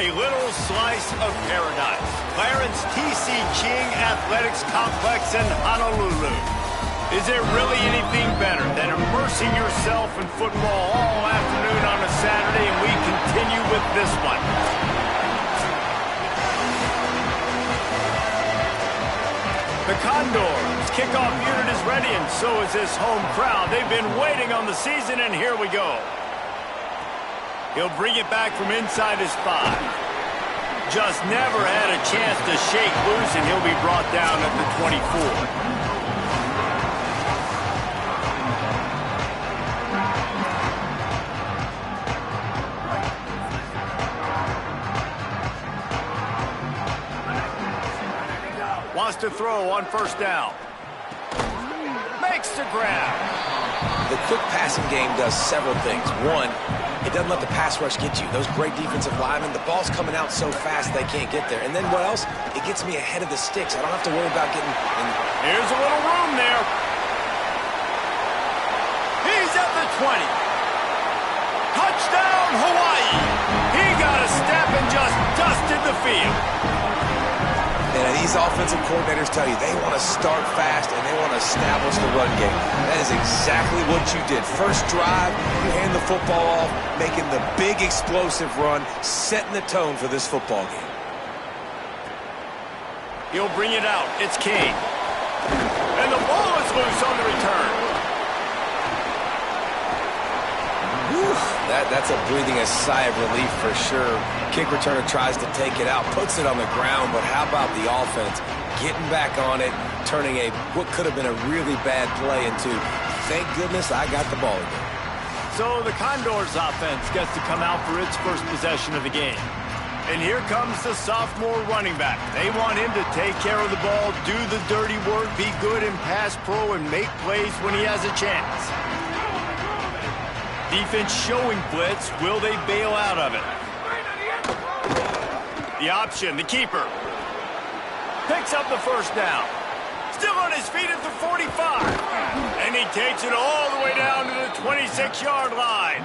A little slice of paradise. Clarence T.C. King Athletics Complex in Honolulu. Is there really anything better than immersing yourself in football all afternoon on a Saturday? And we continue with this one. The Condors kickoff unit is ready, and so is this home crowd. They've been waiting on the season, and here we go. He'll bring it back from inside his 5. Just never had a chance to shake loose, and he'll be brought down at the 24. Wants to throw on first down. Makes the grab. The quick passing game does several things. One, it doesn't let the pass rush get you. Those great defensive linemen, the ball's coming out so fast they can't get there. And then what else? It gets me ahead of the sticks. I don't have to worry about getting... Here's a little room there. He's at the 20. Touchdown, Hawaii. He got a step and just dusted the field. And these offensive coordinators tell you they want to start fast and they want to establish the run game. That is exactly what you did. First drive, you hand the football off, making the big explosive run, setting the tone for this football game. He'll bring it out. It's King. And the ball is loose on the return. Whew, that's a breathing a sigh of relief for sure. Kick returner tries to take it out, puts it on the ground, but how about the offense getting back on it, turning what could have been a really bad play into, thank goodness I got the ball again. So the Condors offense gets to come out for its first possession of the game. And here comes the sophomore running back. They want him to take care of the ball, do the dirty work, be good in pass pro, and make plays when he has a chance. Defense showing blitz. Will they bail out of it? The option, the keeper. Picks up the first down. Still on his feet at the 45. And he takes it all the way down to the 26-yard line.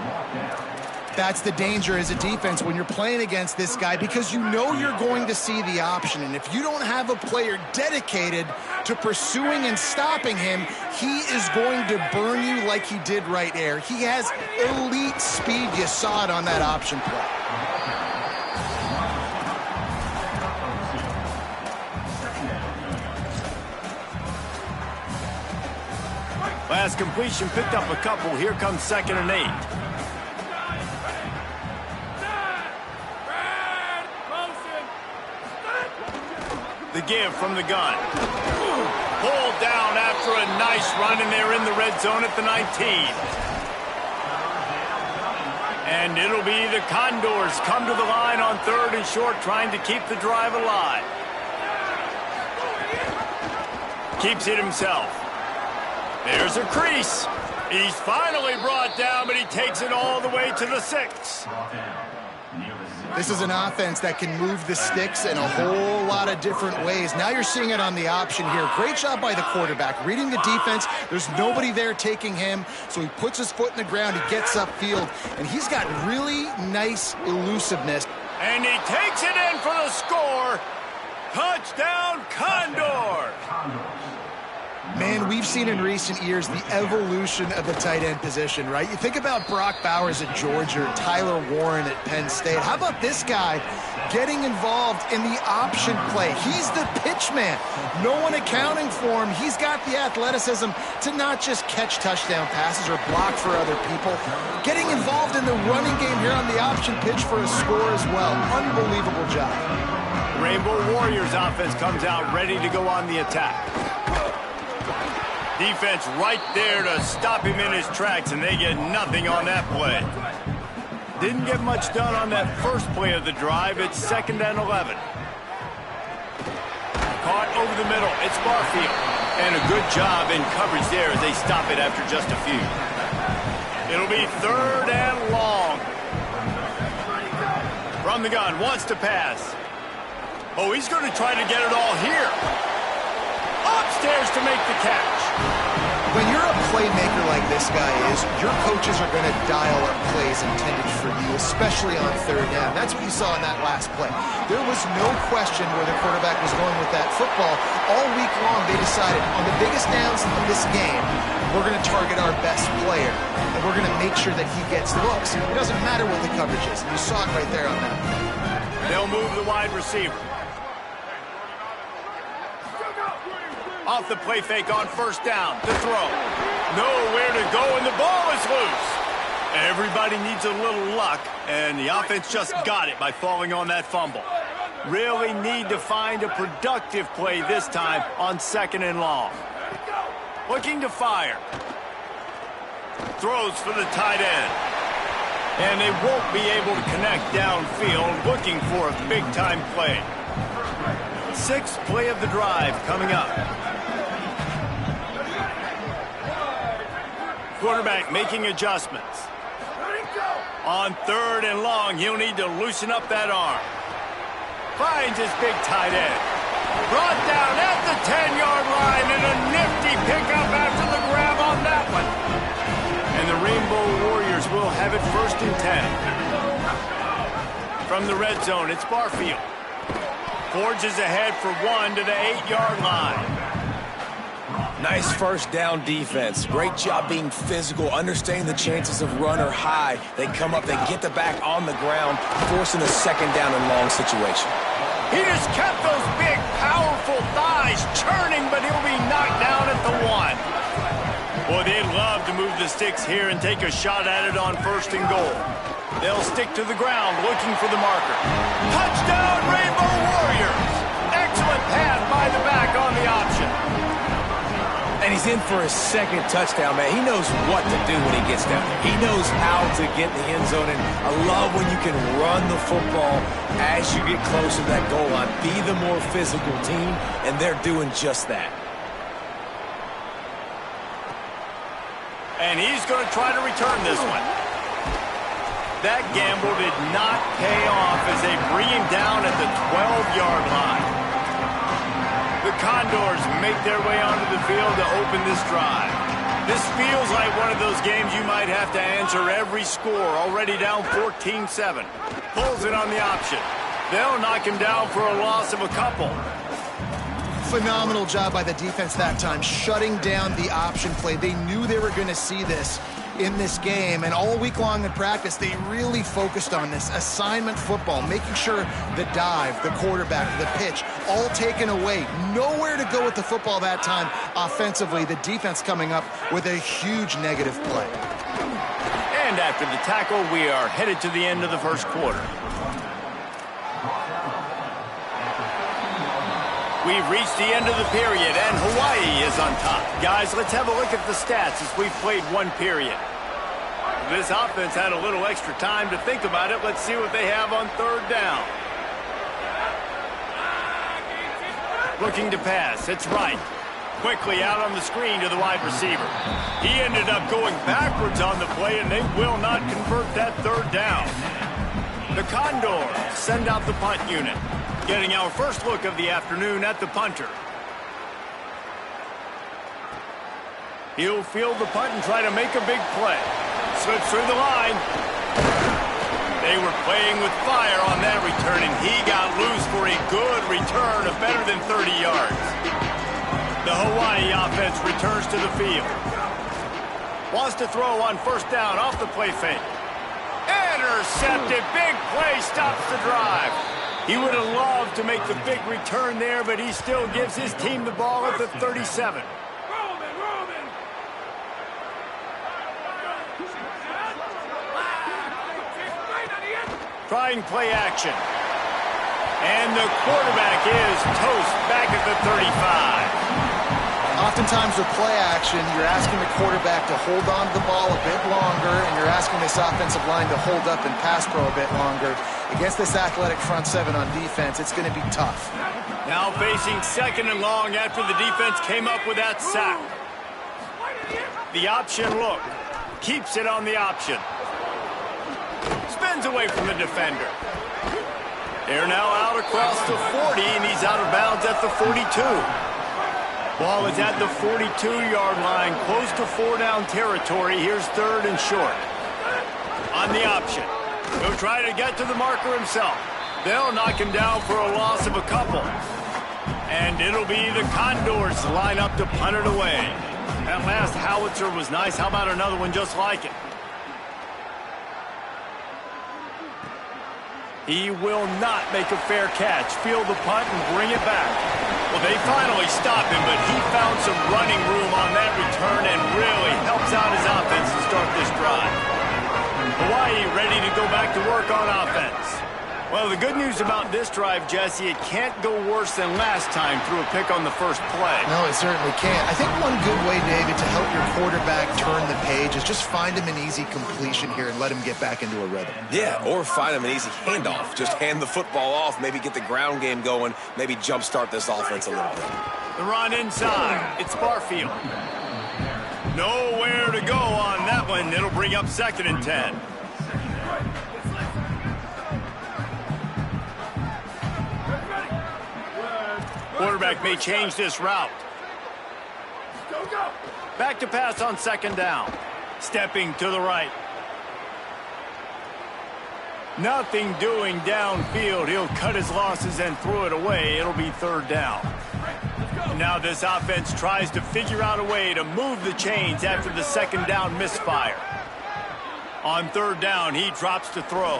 That's the danger as a defense when you're playing against this guy, because you know you're going to see the option. And if you don't have a player dedicated to pursuing and stopping him, he is going to burn you like he did right there. He has elite speed. You saw it on that option play. Last completion picked up a couple. Here comes 2nd and 8. The give from the gun. Pulled down after a nice run, and they're in the red zone at the 19. And it'll be the Condors come to the line on 3rd and short, trying to keep the drive alive. Keeps it himself. There's a crease. He's finally brought down, but he takes it all the way to the 6. This is an offense that can move the sticks in a whole lot of different ways. Now you're seeing it on the option here. Great job by the quarterback. Reading the defense, there's nobody there taking him, so he puts his foot in the ground, he gets upfield, and he's got really nice elusiveness. And he takes it in for the score. Touchdown, Condor! Man, we've seen in recent years the evolution of the tight end position, right? You think about Brock Bowers at Georgia, Tyler Warren at Penn State. How about this guy getting involved in the option play? He's the pitch man. No one accounting for him. He's got the athleticism to not just catch touchdown passes or block for other people. Getting involved in the running game here on the option pitch for a score as well. Unbelievable job. Rainbow Warriors offense comes out ready to go on the attack. Defense right there to stop him in his tracks, and they get nothing on that play. Didn't get much done on that first play of the drive. It's 2nd and 11. Caught over the middle. It's Barfield. And a good job in coverage there as they stop it after just a few. It'll be 3rd and long. From the gun, wants to pass. Oh, he's going to try to get it all here. Upstairs to make the catch. When you're a playmaker like this guy is, your coaches are going to dial up plays intended for you, especially on third down. That's what you saw in that last play. There was no question where the quarterback was going with that football. All week long, they decided on the biggest downs of this game, we're going to target our best player, and we're going to make sure that he gets looks. It doesn't matter what the coverage is. You saw it right there on that. They'll move the wide receiver. Off the play fake on first down. The throw. Nowhere to go, and the ball is loose. Everybody needs a little luck, and the offense just got it by falling on that fumble. Really need to find a productive play this time on 2nd and long. Looking to fire. Throws for the tight end. And they won't be able to connect downfield, looking for a big-time play. 6th play of the drive coming up. Quarterback making adjustments. On 3rd and long, he'll need to loosen up that arm. Finds his big tight end. Brought down at the 10-yard line, and a nifty pickup after the grab on that one. And the Rainbow Warriors will have it 1st and 10. From the red zone, it's Barfield. Forges ahead for 1 to the 8-yard line. Nice first down defense. Great job being physical, understanding the chances of run or high. They come up, they get the back on the ground, forcing a 2nd down and long situation. He just kept those big, powerful thighs churning, but he'll be knocked down at the 1. Boy, they'd love to move the sticks here and take a shot at it on 1st and goal. They'll stick to the ground looking for the marker. Touchdown, Rainbow Warriors! Excellent pass by the back on the option. And he's in for his 2nd touchdown, man. He knows what to do when he gets down there. He knows how to get in the end zone, and I love when you can run the football as you get closer to that goal line. Be the more physical team, and they're doing just that. And he's going to try to return this one. That gamble did not pay off as they bring him down at the 12-yard line. The Condors make their way onto the field to open this drive. This feels like one of those games you might have to answer every score, already down 14-7. Pulls it on the option. They'll knock him down for a loss of a couple. Phenomenal job by the defense that time, shutting down the option play. They knew they were going to see this in this game, and all week long in practice, they really focused on this assignment football, making sure the dive, the quarterback, the pitch, all taken away. Nowhere to go with the football that time offensively. The defense coming up with a huge negative play. And after the tackle, we are headed to the end of the 1st quarter. We've reached the end of the period, and Hawaii is on top. Guys, let's have a look at the stats as we've played 1 period. This offense had a little extra time to think about it. Let's see what they have on 3rd down. Looking to pass. It's right. Quickly out on the screen to the wide receiver. He ended up going backwards on the play, and they will not convert that 3rd down. The Condors send out the punt unit. Getting our first look of the afternoon at the punter. He'll field the punt and try to make a big play. Slips through the line. They were playing with fire on that return, and he got loose for a good return of better than 30 yards. The Hawaii offense returns to the field. Wants to throw on 1st down off the play fake. Intercepted. Big play stops the drive. He would have loved to make the big return there, but he still gives his team the ball at the 37. Trying play action. And the quarterback is toast back at the 35. Oftentimes with play action, you're asking the quarterback to hold on to the ball a bit longer, and you're asking this offensive line to hold up and pass pro a bit longer. Against this athletic front 7 on defense, it's going to be tough. Now facing 2nd and long after the defense came up with that sack. The option look. Keeps it on the option. Spins away from the defender. They're now out across the 40, and he's out of bounds at the 42. Ball is at the 42-yard line, close to 4-down territory. Here's 3rd and short. On the option. He'll try to get to the marker himself. They'll knock him down for a loss of a couple. And it'll be the Condors line up to punt it away. That last howitzer was nice. How about another one just like it? He will not make a fair catch. Field the punt and bring it back. Well, they finally stopped him, but he found some running room on that return and really helps out his offense to start this drive. Hawaii ready to go back to work on offense. Well, the good news about this drive, Jesse, it can't go worse than last time through a pick on the first play. No, it certainly can't. I think one good way, David, to help your quarterback turn the page is just find him an easy completion here and let him get back into a rhythm. Yeah, or find him an easy handoff. Just hand the football off, maybe get the ground game going, maybe jumpstart this offense a little bit. The run inside. It's Barfield. Nowhere to go on that one. It'll bring up 2nd and 10. Quarterback may change this route. Back to pass on 2nd down. Stepping to the right. Nothing doing downfield. He'll cut his losses and throw it away. It'll be 3rd down. Now this offense tries to figure out a way to move the chains after the 2nd down misfire. On 3rd down, he drops to throw.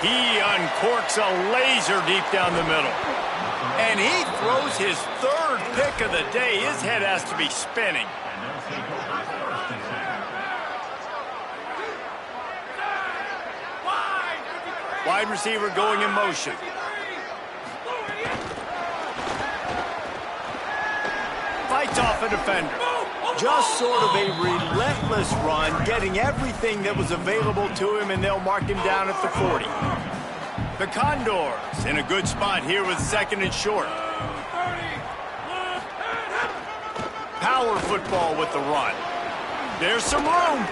He uncorks a laser deep down the middle. And he throws his 3rd pick of the day. His head has to be spinning. Wide receiver going in motion. Fights off a defender. Just sort of a relentless run, getting everything that was available to him, and they'll mark him down at the 40. The Condors in a good spot here with 2nd and short. Power football with the run. There's some room.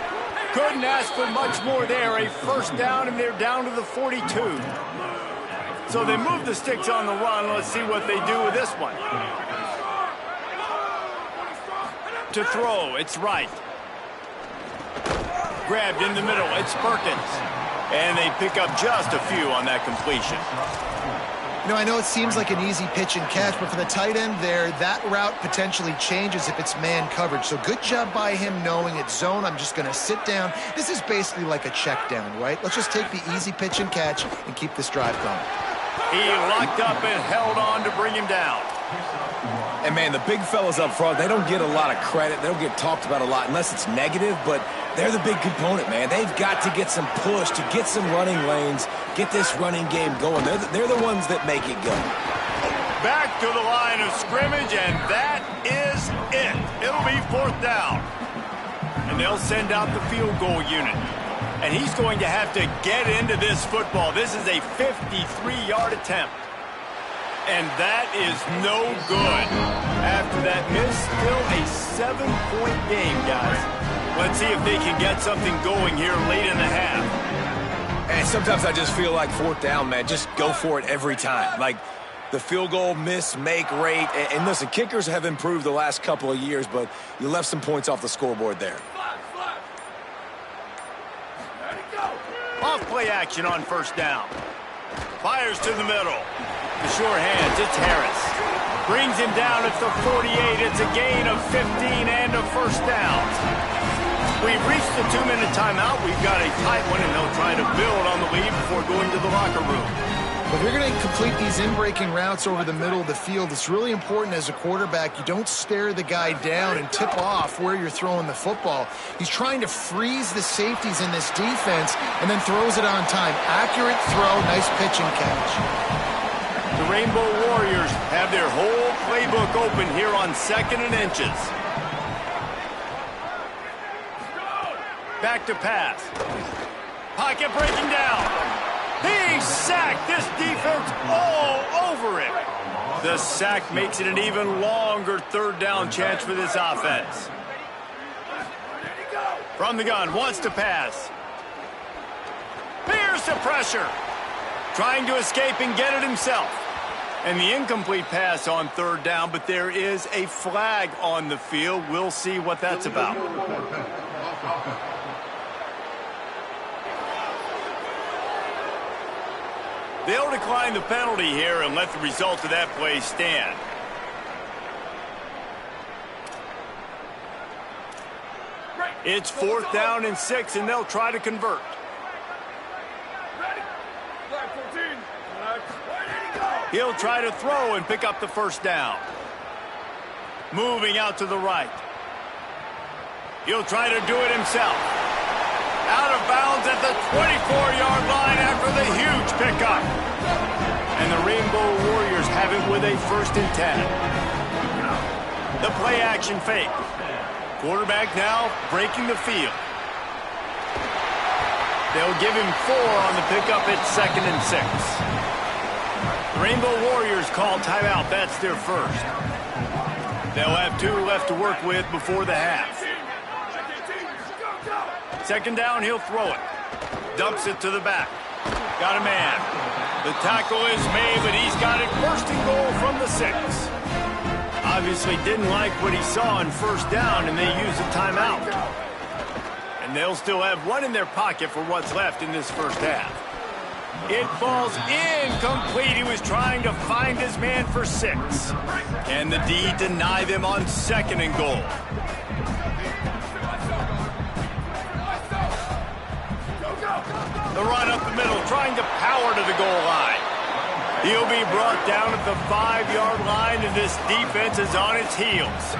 Couldn't ask for much more there. A 1st down, and they're down to the 42. So they move the sticks on the run. Let's see what they do with this one. To throw, it's right. Grabbed in the middle, it's Perkins. And they pick up just a few on that completion. You know, I know it seems like an easy pitch and catch, but for the tight end there, that route potentially changes if it's man coverage. So good job by him knowing it's zone. I'm just going to sit down. This is basically like a check down, right? Let's just take the easy pitch and catch and keep this drive going. He locked up and held on to bring him down. And, man, the big fellas up front, they don't get a lot of credit. They don't get talked about a lot unless it's negative, but they're the big component, man. They've got to get some push, to get some running lanes, get this running game going. They're the ones that make it go. Back to the line of scrimmage, and that is it. It'll be 4th down. And they'll send out the field goal unit. And he's going to have to get into this football. This is a 53-yard attempt. And that is no good. After that miss, still a 7-point game, guys. Let's see if they can get something going here late in the half. And sometimes I just feel like 4th down, man. Just go for it every time. Like the field goal miss-make rate. And listen, kickers have improved the last couple of years, but you left some points off the scoreboard there. Off play action on 1st down. Fires to the middle. The sure hands, it's Harris. Brings him down at the 48. It's a gain of 15 and a 1st down. We've reached the 2-minute timeout. We've got a tight one, and they'll try to build on the lead before going to the locker room. If you're going to complete these in-breaking routes over the middle of the field, it's really important as a quarterback you don't stare the guy down and tip off where you're throwing the football. He's trying to freeze the safeties in this defense and then throws it on time. Accurate throw, nice pitch and catch. The Rainbow Warriors have their whole playbook open here on 2nd and inches. Back to pass. Pocket breaking down. He sacked this defense all over it. The sack makes it an even longer 3rd down chance for this offense. From the gun, wants to pass. Here's the pressure. Trying to escape and get it himself. And the incomplete pass on third down, but there is a flag on the field. We'll see what that's about. They'll decline the penalty here and let the result of that play stand. It's 4th down and 6, and they'll try to convert. He'll try to throw and pick up the first down. Moving out to the right. He'll try to do it himself. Out of bounds at the 24-yard line after the huge pickup. And the Rainbow Warriors have it with a 1st and 10. The play action fake. Quarterback now breaking the field. They'll give him 4 on the pickup at 2nd and 6. Rainbow Warriors call timeout. That's their first. They'll have 2 left to work with before the half. 2nd down, he'll throw it. Dumps it to the back. Got a man. The tackle is made, but he's got it 1st and goal from the 6. Obviously didn't like what he saw on 1st down, and they use a timeout. And they'll still have 1 in their pocket for what's left in this first half. It falls incomplete. He was trying to find his man for 6. Can the D deny them on 2nd and goal? The run up the middle, trying to power to the goal line. He'll be brought down at the 5-yard line, and this defense is on its heels.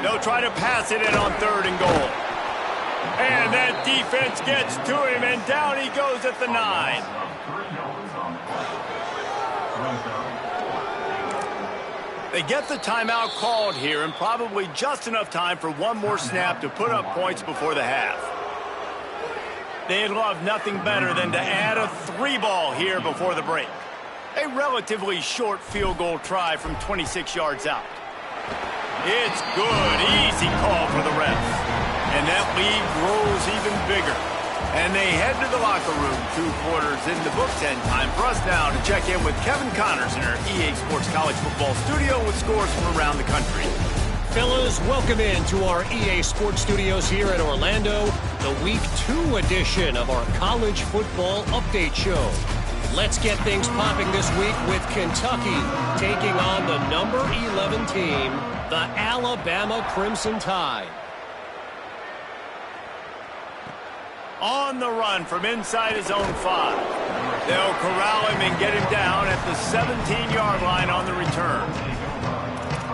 They'll try to pass it in on 3rd and goal. And that defense gets to him, and down he goes at the 9. They get the timeout called here, and probably just enough time for 1 more snap to put up points before the half. They'd love nothing better than to add a 3-ball here before the break. A relatively short field goal try from 26 yards out. It's good. Easy call for the refs. And that lead grows even bigger. And they head to the locker room. 2 quarters in the books, and time for us now to check in with Kevin Connors in our EA Sports College Football studio with scores from around the country. Fellas, welcome in to our EA Sports Studios here in Orlando, the Week 2 edition of our College Football Update Show. Let's get things popping this week with Kentucky taking on the number 11 team, the Alabama Crimson Tide. On the run from inside his own 5. They'll corral him and get him down at the 17-yard line on the return.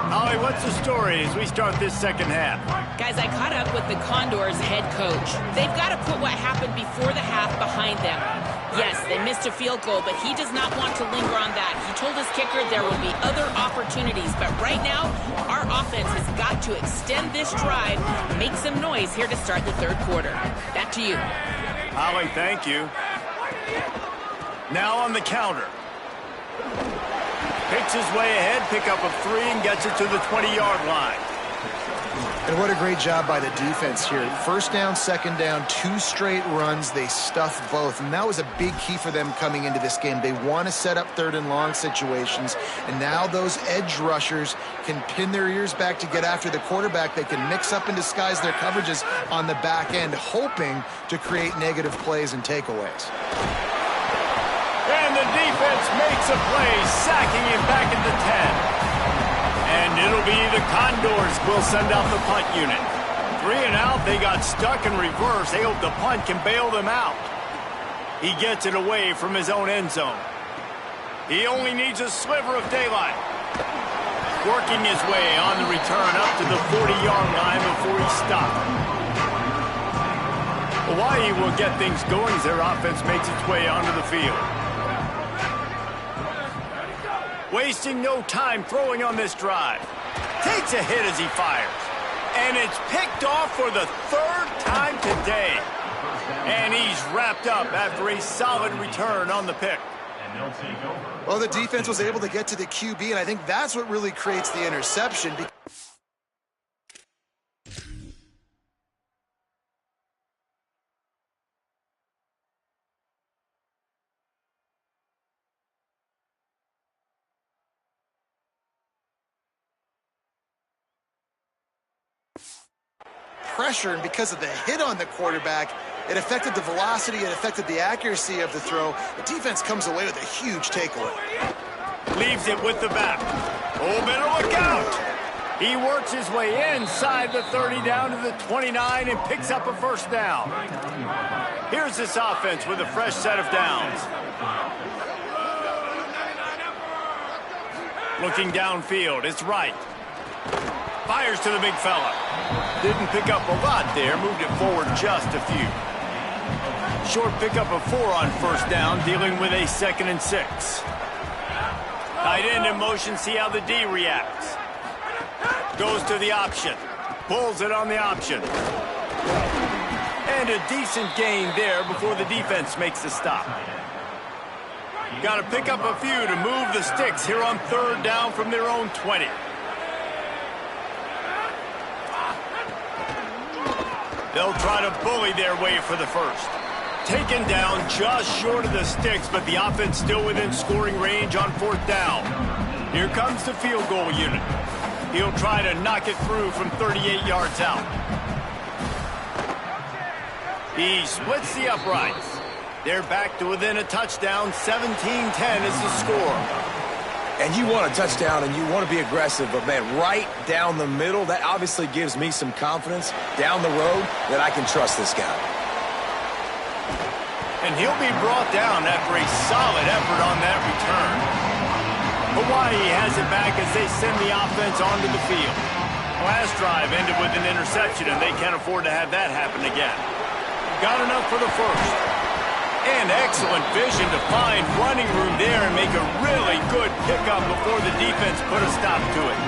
Holly, what's the story as we start this second half? Guys, I caught up with the Condors head coach. They've got to put what happened before the half behind them. Yes, they missed a field goal, but he does not want to linger on that. He told his kicker there will be other opportunities, but right now, our offense has got to extend this drive, make some noise here to start the 3rd quarter. Back to you. Holly, thank you. Now on the counter. Picks his way ahead, pick up a 3, and gets it to the 20-yard line. And what a great job by the defense here. 1st down, 2nd down, 2 straight runs. They stuffed both, and that was a big key for them coming into this game. They want to set up 3rd and long situations, and now those edge rushers can pin their ears back to get after the quarterback. They can mix up and disguise their coverages on the back end, hoping to create negative plays and takeaways. And the defense makes a play, sacking him back at the 10. And it'll be the Condors will send out the punt unit. 3 and out, they got stuck in reverse. They hope the punt can bail them out. He gets it away from his own end zone. He only needs a sliver of daylight. Working his way on the return up to the 40-yard line before he stopped. Hawaii will get things going as their offense makes its way onto the field. Wasting no time throwing on this drive. Takes a hit as he fires. And it's picked off for the 3rd time today. And he's wrapped up after a solid return on the pick. Well, the defense was able to get to the QB, and I think that's what really creates the interception. pressure, and because of the hit on the quarterback, it affected the velocity, it affected the accuracy of the throw. The defense comes away with a huge takeaway. Leaves it with the back. Oh, better look out! He works his way inside the 30 down to the 29 and picks up a first down. Here's this offense with a fresh set of downs. Looking downfield, it's right. Fires to the big fella. Didn't pick up a lot there, moved it forward just a few. Short pickup of 4 on first down, dealing with a 2nd and 6. Tight end in motion, see how the D reacts. Goes to the option. Pulls it on the option. And a decent gain there before the defense makes the stop. Got to pick up a few to move the sticks here on 3rd down from their own 20. They'll try to bully their way for the first. Taken down just short of the sticks, but the offense still within scoring range on 4th down. Here comes the field goal unit. He'll try to knock it through from 38 yards out. He splits the uprights. They're back to within a touchdown. 17-10 is the score. And you want a touchdown and you want to be aggressive, but, man, right down the middle, that obviously gives me some confidence down the road that I can trust this guy. And he'll be brought down after a solid effort on that return. Hawaii has it back as they send the offense onto the field. Last drive ended with an interception, and they can't afford to have that happen again. Got enough for the first. And excellent vision to find running room there and make a really good pickup before the defense put a stop to it.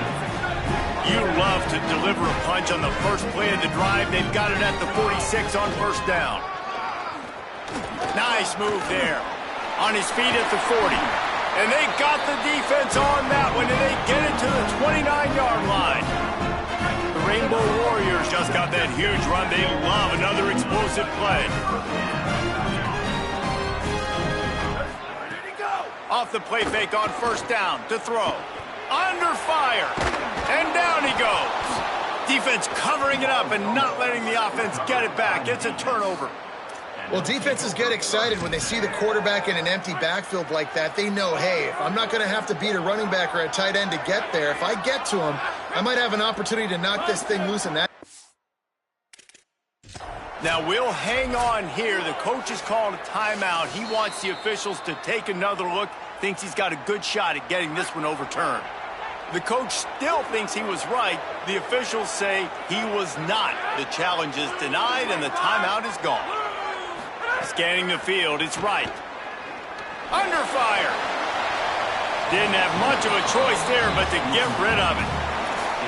You love to deliver a punch on the first play of the drive. They've got it at the 46 on first down. Nice move there. On his feet at the 40. And they got the defense on that one, and they get it to the 29-yard line. The Rainbow Warriors just got that huge run. They love another explosive play. Off the play fake on first down to throw. Under fire. And down he goes. Defense covering it up and not letting the offense get it back. It's a turnover. Well, defenses get excited when they see the quarterback in an empty backfield like that. They know, hey, if I'm not going to have to beat a running back or a tight end to get there, if I get to him, I might have an opportunity to knock this thing loose in that. Now, we'll hang on here. The coach has called a timeout. He wants the officials to take another look, thinks he's got a good shot at getting this one overturned. The coach still thinks he was right. The officials say he was not. The challenge is denied, and the timeout is gone. Scanning the field, it's right. Under fire. Didn't have much of a choice there, but to get rid of it.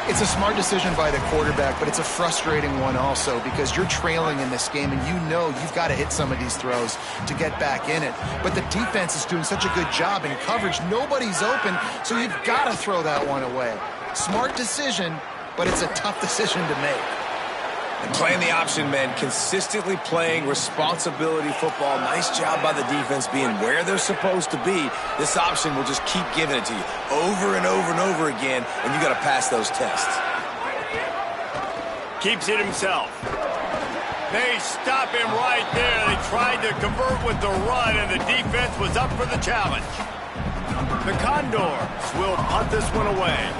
It's a smart decision by the quarterback, but it's a frustrating one also because you're trailing in this game, and you know you've got to hit some of these throws to get back in it. But the defense is doing such a good job in coverage. Nobody's open, so you've got to throw that one away. Smart decision, but it's a tough decision to make. And playing the option, man, consistently playing responsibility football. Nice job by the defense being where they're supposed to be. This option will just keep giving it to you over and over and over again, and you got to pass those tests. Keeps it himself. They stop him right there. They tried to convert with the run, and the defense was up for the challenge. The Condors will punt this one away.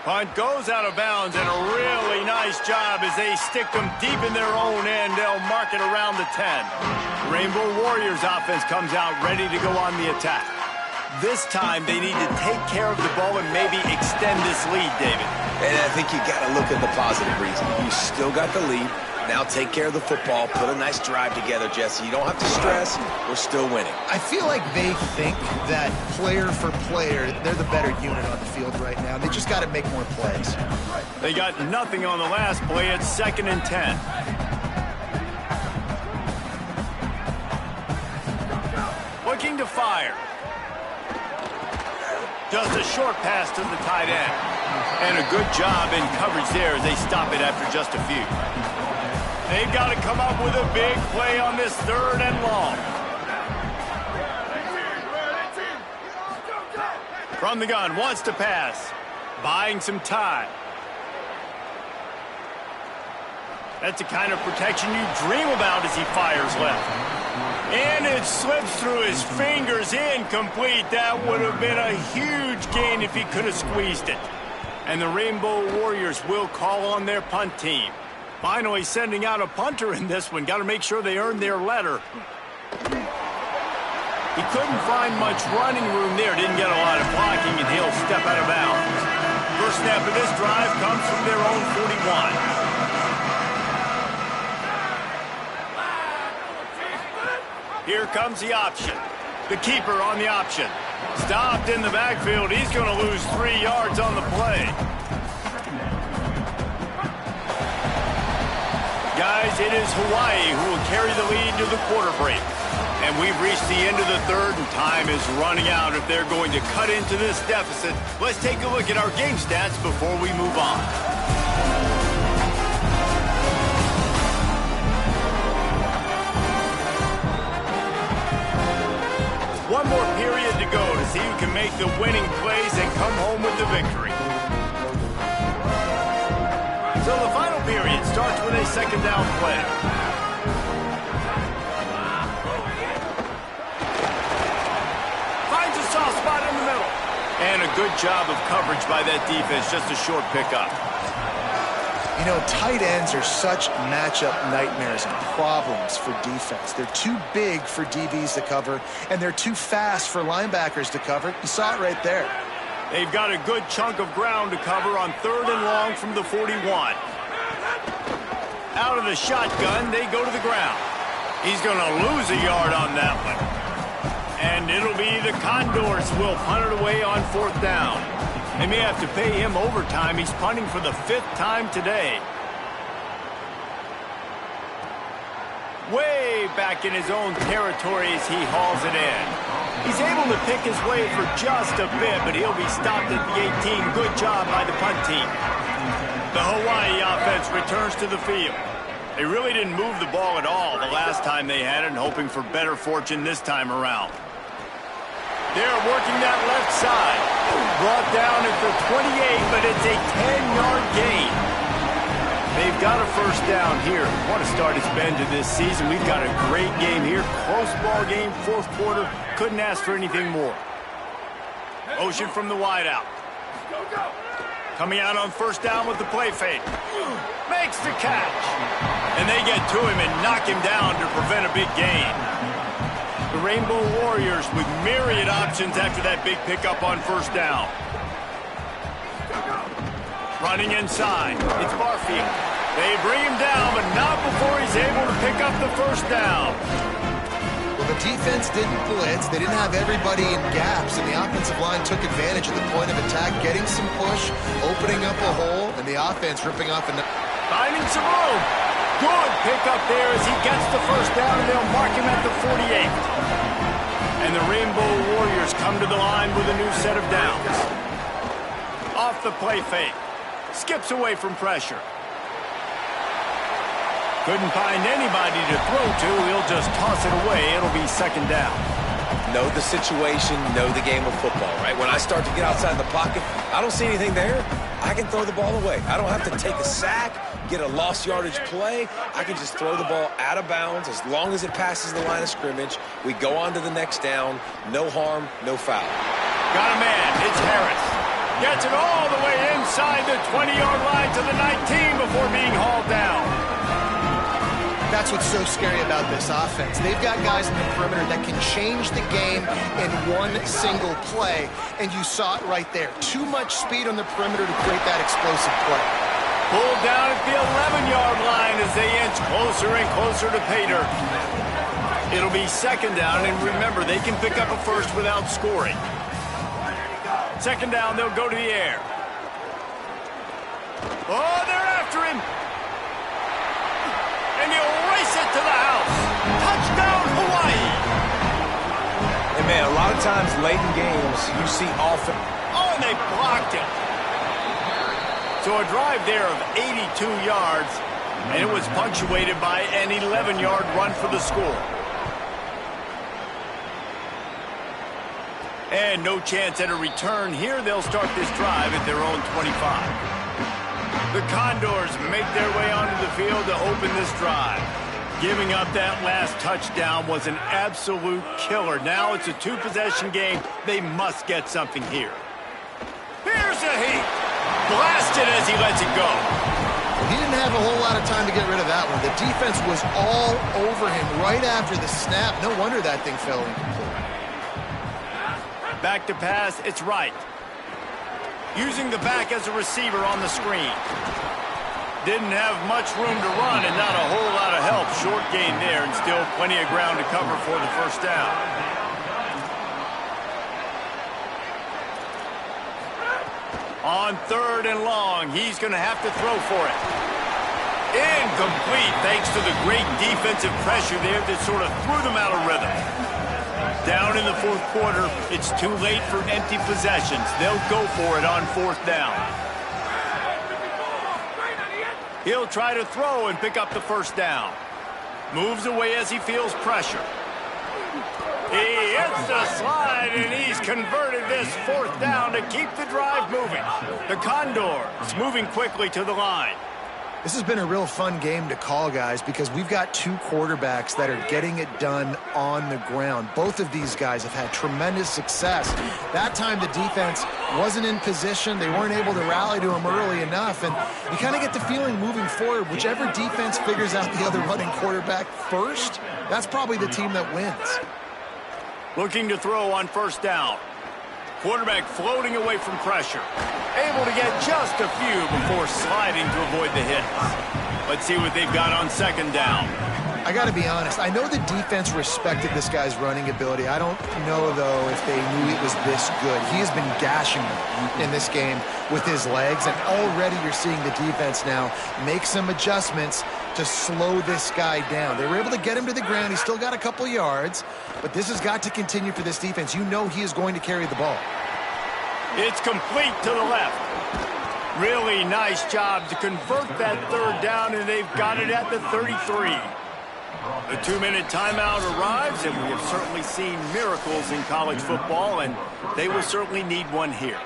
Punt goes out of bounds, and a really nice job as they stick them deep in their own end. They'll mark it around the 10. Rainbow Warriors offense comes out ready to go on the attack. This time, they need to take care of the ball and maybe extend this lead, David. And I think you got to look at the positive reason. You still got the lead. Now take care of the football. Put a nice drive together, Jesse. You don't have to stress. We're still winning. I feel like they think that player for player, they're the better unit on the field right now. They just got to make more plays. They got nothing on the last play. It's 2nd and 10. Looking to fire. Just a short pass to the tight end. And a good job in coverage there as they stop it after just a few. They've got to come up with a big play on this 3rd and long. From the gun, wants to pass. buying some time. That's the kind of protection you dream about as he fires left. And it slips through his fingers, incomplete. That would have been a huge gain if he could have squeezed it. And the Rainbow Warriors will call on their punt team. Finally sending out a punter in this one. Got to make sure they earn their letter. He couldn't find much running room there. Didn't get a lot of blocking, and he'll step out of bounds. First snap of this drive comes from their own 41. Here comes the option. The keeper on the option. Stopped in the backfield. He's going to lose 3 yards on the play. Guys, it is Hawaii who will carry the lead to the quarter break. And we've reached the end of the third, and time is running out if they're going to cut into this deficit. Let's take a look at our game stats before we move on. One more period to go to see who can make the winning plays and come home with the victory. So the final period starts with a second down play. Finds a soft spot in the middle. And a good job of coverage by that defense, just a short pickup. You know, tight ends are such matchup nightmares and problems for defense. They're too big for DBs to cover, and they're too fast for linebackers to cover. You saw it right there. They've got a good chunk of ground to cover on 3rd and long from the 41. Out of the shotgun, they go to the ground. He's going to lose a yard on that one. And it'll be the Condors who will punt it away on 4th down. They may have to pay him overtime. He's punting for the 5th time today. Way back in his own territory as he hauls it in. He's able to pick his way for just a bit, but he'll be stopped at the 18. Good job by the punt team. The Hawaii offense returns to the field. They really didn't move the ball at all the last time they had it, and hoping for better fortune this time around. They're working that left side. Brought down at the 28, but it's a 10-yard gain. They've got a first down here. What a start it's been to this season. We've got a great game here. Close ball game, 4th quarter. Couldn't ask for anything more. Motion from the wideout. Coming out on 1st down with the play fake. Makes the catch. And they get to him and knock him down to prevent a big gain. The Rainbow Warriors with myriad options after that big pickup on 1st down. Running inside. It's Barfield. They bring him down, but not before he's able to pick up the 1st down. Well, the defense didn't blitz. They didn't have everybody in gaps, and the offensive line took advantage of the point of attack, getting some push, opening up a hole, and the offense ripping off another. Finding some room. Good pickup there as he gets the 1st down, and they'll mark him at the 48. And the Rainbow Warriors come to the line with a new set of downs. Off the play fake. Skips away from pressure. Couldn't find anybody to throw to. He'll just toss it away. It'll be 2nd down. Know the situation, know the game of football, right? When I start to get outside the pocket, I don't see anything there. I can throw the ball away. I don't have to take a sack, get a lost yardage play. I can just throw the ball out of bounds as long as it passes the line of scrimmage. We go on to the next down. No harm, no foul. Got a man. It's Harris. Gets it all the way inside the 20-yard line to the 19 before being hauled down. That's what's so scary about this offense. They've got guys in the perimeter that can change the game in one single play, and you saw it right there. Too much speed on the perimeter to create that explosive play. Pulled down at the 11-yard line as they inch closer and closer to pay dirt. It'll be 2nd down, and remember, they can pick up a first without scoring. 2nd down, they'll go to the air. Oh, they're after him. And he'll race it to the house. Touchdown, Hawaii. And man, a lot of times late in games, you see offense. Oh, and they blocked him. So a drive there of 82 yards, and it was punctuated by an 11-yard run for the score. And no chance at a return here. They'll start this drive at their own 25. The Condors make their way onto the field to open this drive. Giving up that last touchdown was an absolute killer. Now it's a two-possession game. They must get something here. Here's a heat. Blasted as he lets it go. He didn't have a whole lot of time to get rid of that one. The defense was all over him right after the snap. No wonder that thing fell incomplete. Back to pass, it's right. Using the back as a receiver on the screen. Didn't have much room to run and not a whole lot of help. Short gain there and still plenty of ground to cover for the first down. On 3rd and long, he's going to have to throw for it. Incomplete thanks to the great defensive pressure there that sort of threw them out of rhythm. Down in the 4th quarter, it's too late for empty possessions. They'll go for it on 4th down. He'll try to throw and pick up the first down. Moves away as he feels pressure. He hits the slide, and he's converted this 4th down to keep the drive moving. The Condors moving quickly to the line. This has been a real fun game to call, guys, because we've got two quarterbacks that are getting it done on the ground. Both of these guys have had tremendous success. That time the defense wasn't in position. They weren't able to rally to him early enough, and you kind of get the feeling moving forward, whichever defense figures out the other running quarterback first, that's probably the team that wins. Looking to throw on 1st down. Quarterback floating away from pressure. Able to get just a few before sliding to avoid the hits. Let's see what they've got on 2nd down. I got to be honest. I know the defense respected this guy's running ability. I don't know, though, if they knew it was this good. He has been gashing them in this game with his legs, and already you're seeing the defense now make some adjustments to slow this guy down. They were able to get him to the ground. He's still got a couple yards, but this has got to continue for this defense. You know he is going to carry the ball. It's complete to the left. Really nice job to convert that 3rd down, and they've got it at the 33. The 2-minute timeout arrives, and we have certainly seen miracles in college football, and they will certainly need one here.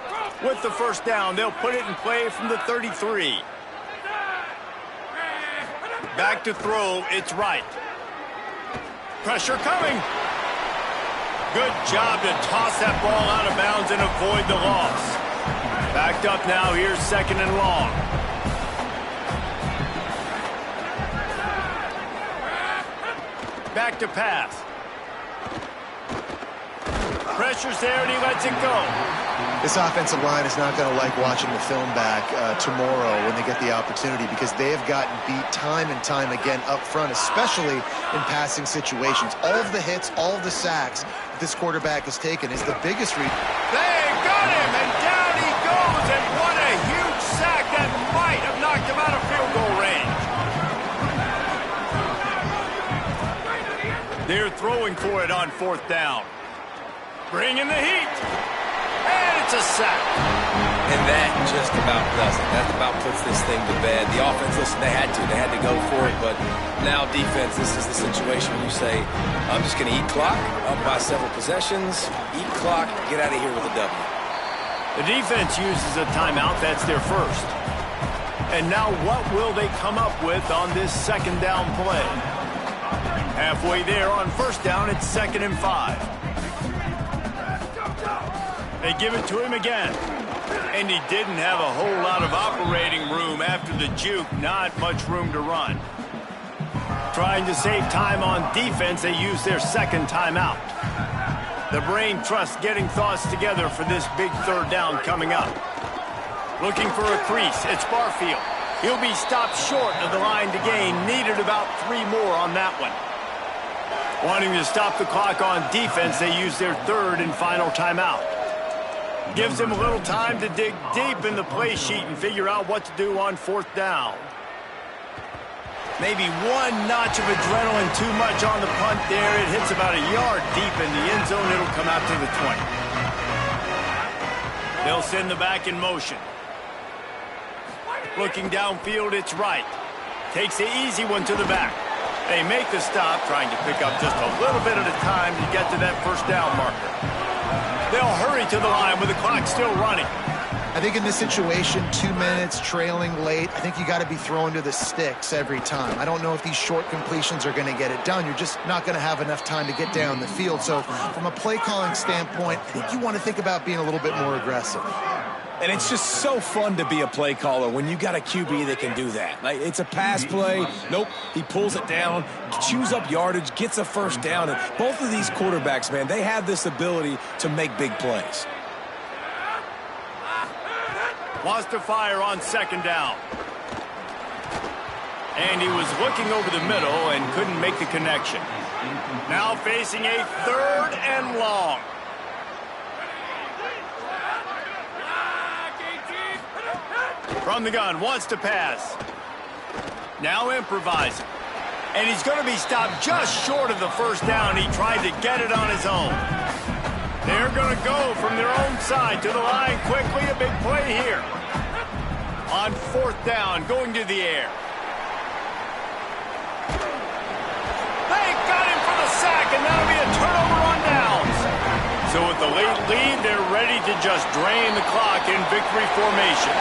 With the 1st down, they'll put it in play from the 33. Back to throw, it's right. Pressure coming. Good job to toss that ball out of bounds and avoid the loss. Backed up now, here's 2nd and long. Back to pass. Pressure's there and he lets it go. This offensive line is not going to like watching the film back tomorrow when they get the opportunity, because they have gotten beat time and time again up front, especially in passing situations. All of the hits, all of the sacks that this quarterback has taken is the biggest reason. They got him, and down he goes, and what a huge sack that might have knocked him out of field goal range. They're throwing for it on 4th down. Bring in the heat. And it's a sack. And that just about does it. That about puts this thing to bed. The offense, listen, they had to go for it, but now defense, this is the situation where you say, I'm just going to eat clock, up by several possessions, eat clock, get out of here with a W. The defense uses a timeout. That's their first. And now what will they come up with on this 2nd down play? Halfway there on 1st down, it's 2nd and 5. They give it to him again. And he didn't have a whole lot of operating room after the juke. Not much room to run. Trying to save time on defense, they use their 2nd timeout. The brain trust getting thoughts together for this big 3rd down coming up. Looking for a crease. It's Barfield. He'll be stopped short of the line to gain. Needed about 3 more on that one. Wanting to stop the clock on defense, they use their 3rd and final timeout. Gives him a little time to dig deep in the play sheet and figure out what to do on 4th down. Maybe one notch of adrenaline too much on the punt there. It hits about a yard deep in the end zone. It'll come out to the 20. They'll send the back in motion. Looking downfield, it's right. Takes the easy one to the back. They make the stop, trying to pick up just a little bit at a time to get to that 1st down marker. They'll hurry to the line with the clock still running. I think in this situation, 2 minutes, trailing late, I think you got to be throwing to the sticks every time. I don't know if these short completions are going to get it done. You're just not going to have enough time to get down the field. So from a play calling standpoint, I think you want to think about being a little bit more aggressive. And it's just so fun to be a play caller when you got a QB that can do that. Like, it's a pass play. Nope, he pulls it down, chews up yardage, gets a first down. And both of these quarterbacks, man, they have this ability to make big plays. Wants to fire on second down. And he was looking over the middle and couldn't make the connection. Now facing a 3rd and long. From the gun, wants to pass. Now improvising. And he's going to be stopped just short of the first down. He tried to get it on his own. They're going to go from their own side to the line quickly. A big play here. On 4th down, going to the air. They got him for the sack, and that'll be a turnover on downs. So with the late lead, they're ready to just drain the clock in victory formation.